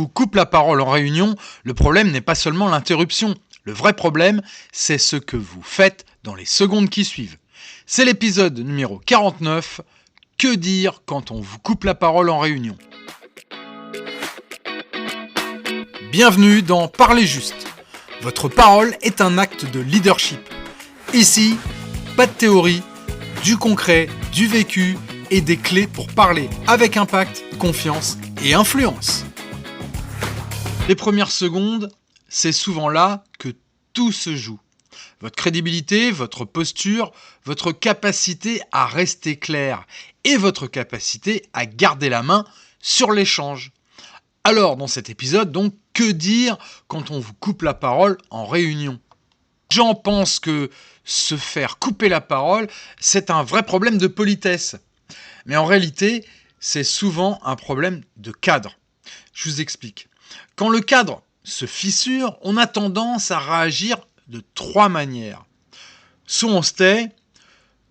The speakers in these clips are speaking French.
vous coupe la parole en réunion, le problème n'est pas seulement l'interruption. Le vrai problème, c'est ce que vous faites dans les secondes qui suivent. C'est l'épisode numéro 49. Que dire quand on vous coupe la parole en réunion ? Bienvenue dans Parler juste. Votre parole est un acte de leadership. Ici, pas de théorie, du concret, du vécu et des clés pour parler avec impact, confiance et influence. Les premières secondes, c'est souvent là que tout se joue. Votre crédibilité, votre posture, votre capacité à rester clair et votre capacité à garder la main sur l'échange. Alors, dans cet épisode, donc, que dire quand on vous coupe la parole en réunion ? J'en pense que se faire couper la parole, c'est un vrai problème de politesse. Mais en réalité, c'est souvent un problème de cadre. Je vous explique. Quand le cadre se fissure, on a tendance à réagir de 3 manières. Soit on se tait,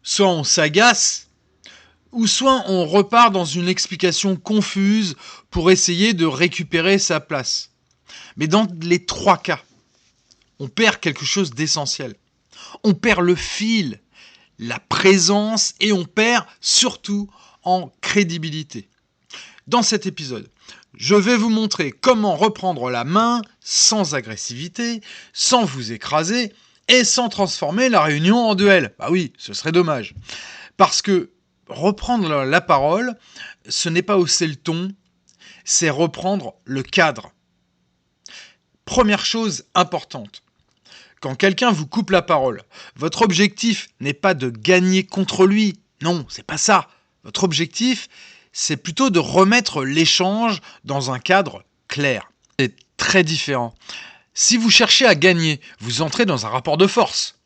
soit on s'agace, ou soit on repart dans une explication confuse pour essayer de récupérer sa place. Mais dans les 3 cas, on perd quelque chose d'essentiel. On perd le fil, la présence et on perd surtout en crédibilité. Dans cet épisode, je vais vous montrer comment reprendre la main sans agressivité, sans vous écraser et sans transformer la réunion en duel. Bah oui, ce serait dommage. Parce que reprendre la parole, ce n'est pas hausser le ton, c'est reprendre le cadre. Première chose importante. Quand quelqu'un vous coupe la parole, votre objectif n'est pas de gagner contre lui. Non, c'est pas ça. Votre objectif, c'est plutôt de remettre l'échange dans un cadre clair. C'est très différent. Si vous cherchez à gagner, vous entrez dans un rapport de force.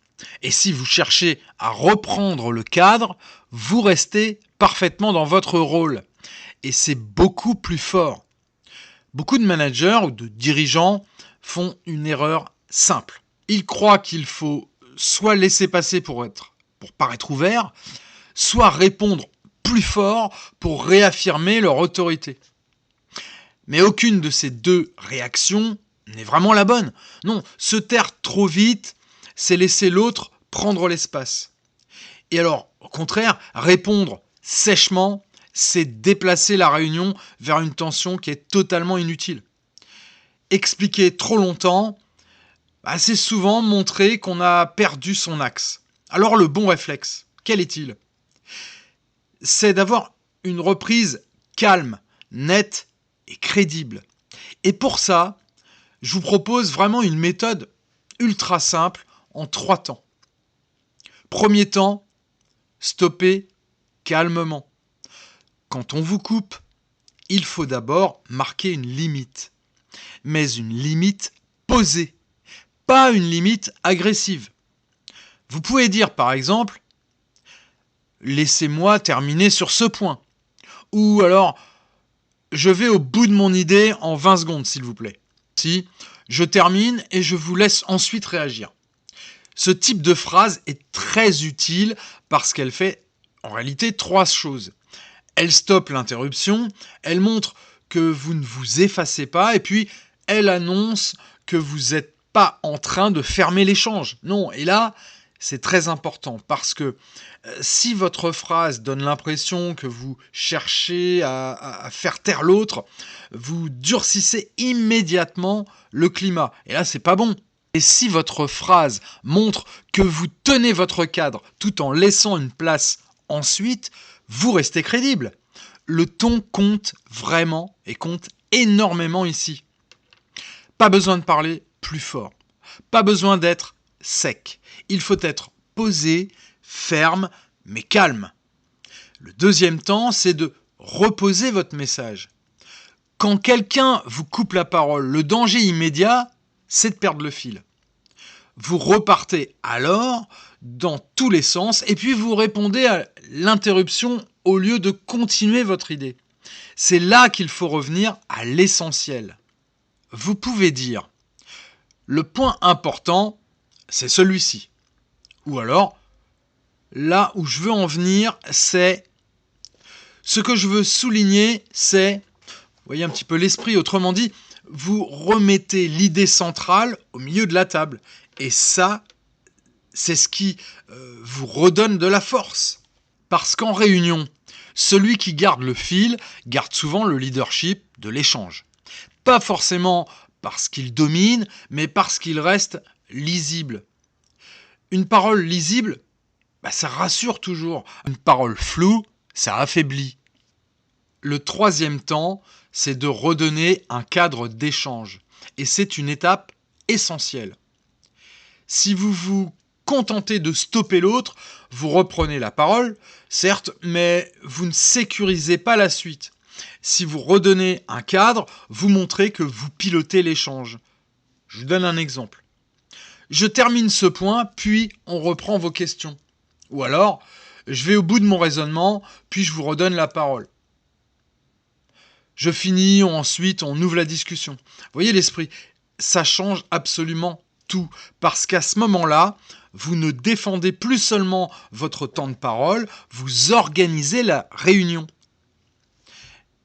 Et si vous cherchez à reprendre le cadre, vous restez parfaitement dans votre rôle. Et c'est beaucoup plus fort. Beaucoup de managers ou de dirigeants font une erreur simple. Ils croient qu'il faut soit laisser passer pour paraître ouvert, soit répondre plus fort pour réaffirmer leur autorité. Mais aucune de ces 2 réactions n'est vraiment la bonne. Non, se taire trop vite, c'est laisser l'autre prendre l'espace. Et alors, au contraire, répondre sèchement, c'est déplacer la réunion vers une tension qui est totalement inutile. Expliquer trop longtemps, c'est souvent montrer qu'on a perdu son axe. Alors le bon réflexe, quel est-il ? C'est d'avoir une reprise calme, nette et crédible. Et pour ça, je vous propose vraiment une méthode ultra simple en 3 temps. Premier temps, stoppez calmement. Quand on vous coupe, il faut d'abord marquer une limite. Mais une limite posée, pas une limite agressive. Vous pouvez dire par exemple « Laissez-moi terminer sur ce point » ou alors « Je vais au bout de mon idée en 20 secondes s'il vous plaît ». Si, je termine et je vous laisse ensuite réagir. Ce type de phrase est très utile parce qu'elle fait en réalité 3 choses. Elle stoppe l'interruption, elle montre que vous ne vous effacez pas et puis elle annonce que vous n'êtes pas en train de fermer l'échange. Non, et là, c'est très important parce que si votre phrase donne l'impression que vous cherchez à faire taire l'autre, vous durcissez immédiatement le climat. Et là, c'est pas bon. Et si votre phrase montre que vous tenez votre cadre tout en laissant une place ensuite, vous restez crédible. Le ton compte vraiment et compte énormément ici. Pas besoin de parler plus fort. Pas besoin d'être sec. Il faut être posé, ferme, mais calme. Le deuxième temps, c'est de reposer votre message. Quand quelqu'un vous coupe la parole, le danger immédiat, c'est de perdre le fil. Vous repartez alors dans tous les sens et puis vous répondez à l'interruption au lieu de continuer votre idée. C'est là qu'il faut revenir à l'essentiel. Vous pouvez dire « Le point important, c'est celui-ci ». Ou alors « Là où je veux en venir, c'est… » Ce que je veux souligner, c'est… Vous voyez un petit peu l'esprit, autrement dit, Vous remettez l'idée centrale au milieu de la table. Et ça, c'est ce qui vous redonne de la force. Parce qu'en réunion, celui qui garde le fil garde souvent le leadership de l'échange. Pas forcément parce qu'il domine, mais parce qu'il reste lisible. Une parole lisible, ça rassure toujours. Une parole floue, ça affaiblit. Le troisième temps, c'est de redonner un cadre d'échange. Et c'est une étape essentielle. Si vous vous contentez de stopper l'autre, vous reprenez la parole, certes, mais vous ne sécurisez pas la suite. Si vous redonnez un cadre, vous montrez que vous pilotez l'échange. Je vous donne un exemple. Je termine ce point, puis on reprend vos questions. Ou alors, je vais au bout de mon raisonnement, puis je vous redonne la parole. Je finis, ensuite on ouvre la discussion. Vous voyez l'esprit, ça change absolument tout. Parce qu'à ce moment-là, vous ne défendez plus seulement votre temps de parole, vous organisez la réunion.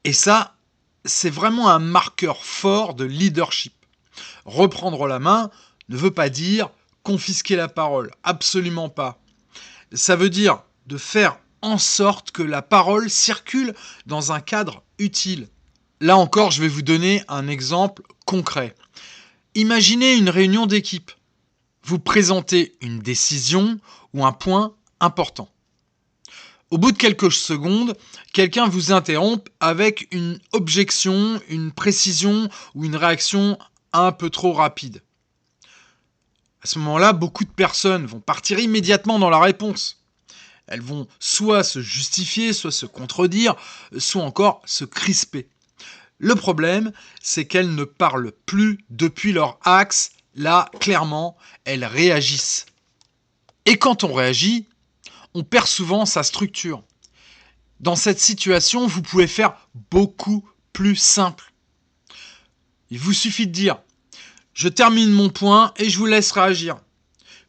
Et ça, c'est vraiment un marqueur fort de leadership. Reprendre la main ne veut pas dire confisquer la parole, absolument pas. Ça veut dire de faire en sorte que la parole circule dans un cadre utile. Là encore, je vais vous donner un exemple concret. Imaginez une réunion d'équipe. Vous présentez une décision ou un point important. Au bout de quelques secondes, quelqu'un vous interrompt avec une objection, une précision ou une réaction un peu trop rapide. À ce moment-là, beaucoup de personnes vont partir immédiatement dans la réponse. Elles vont soit se justifier, soit se contredire, soit encore se crisper. Le problème, c'est qu'elles ne parlent plus depuis leur axe. Là, clairement, elles réagissent. Et quand on réagit, on perd souvent sa structure. Dans cette situation, vous pouvez faire beaucoup plus simple. Il vous suffit de dire « Je termine mon point et je vous laisse réagir ».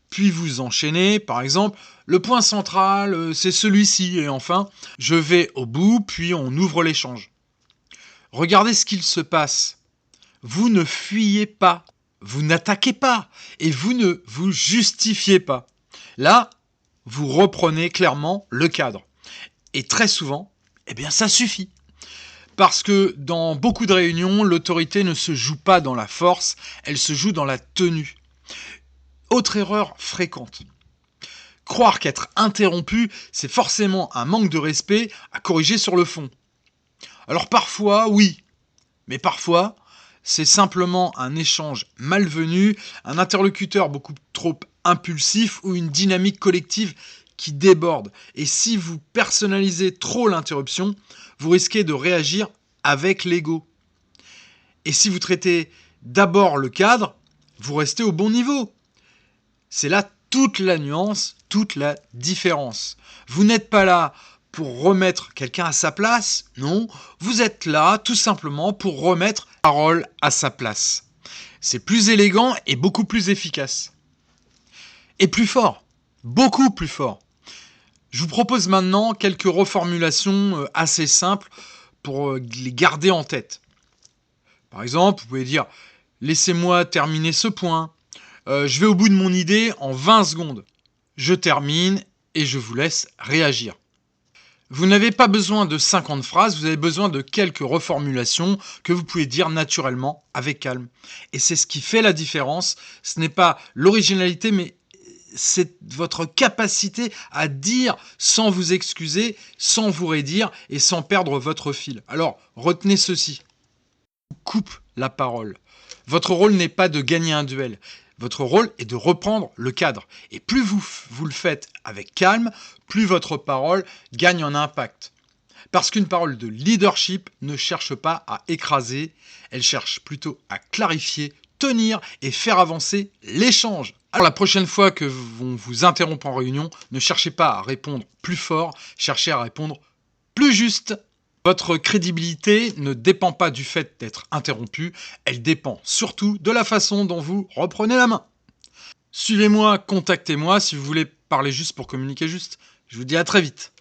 Puis vous enchaînez, par exemple, le point central, c'est celui-ci. Et enfin, je vais au bout, puis on ouvre l'échange. Regardez ce qu'il se passe. Vous ne fuyez pas, vous n'attaquez pas et vous ne vous justifiez pas. Là, vous reprenez clairement le cadre. Et très souvent, ça suffit. Parce que dans beaucoup de réunions, l'autorité ne se joue pas dans la force, elle se joue dans la tenue. Autre erreur fréquente. Croire qu'être interrompu, c'est forcément un manque de respect à corriger sur le fond. Alors parfois, oui, mais parfois, c'est simplement un échange malvenu, un interlocuteur beaucoup trop impulsif ou une dynamique collective qui déborde. Et si vous personnalisez trop l'interruption, vous risquez de réagir avec l'ego. Et si vous traitez d'abord le cadre, vous restez au bon niveau. C'est là toute la nuance, toute la différence. Vous n'êtes pas là pour remettre quelqu'un à sa place, non, vous êtes là tout simplement pour remettre la parole à sa place. C'est plus élégant et beaucoup plus efficace. Et plus fort, beaucoup plus fort. Je vous propose maintenant quelques reformulations assez simples pour les garder en tête. Par exemple, vous pouvez dire « Laissez-moi terminer ce point. Je vais au bout de mon idée en 20 secondes. Je termine et je vous laisse réagir. » Vous n'avez pas besoin de 50 phrases, vous avez besoin de quelques reformulations que vous pouvez dire naturellement, avec calme. Et c'est ce qui fait la différence. Ce n'est pas l'originalité, mais c'est votre capacité à dire sans vous excuser, sans vous raidir et sans perdre votre fil. Alors, retenez ceci. Coupe la parole. Votre rôle n'est pas de gagner un duel. Votre rôle est de reprendre le cadre. Et plus vous le faites avec calme, plus votre parole gagne en impact. Parce qu'une parole de leadership ne cherche pas à écraser, elle cherche plutôt à clarifier, tenir et faire avancer l'échange. Alors la prochaine fois que on vous interrompt en réunion, ne cherchez pas à répondre plus fort, cherchez à répondre plus juste. Votre crédibilité ne dépend pas du fait d'être interrompu, elle dépend surtout de la façon dont vous reprenez la main. Suivez-moi, contactez-moi si vous voulez parler juste pour communiquer juste. Je vous dis à très vite.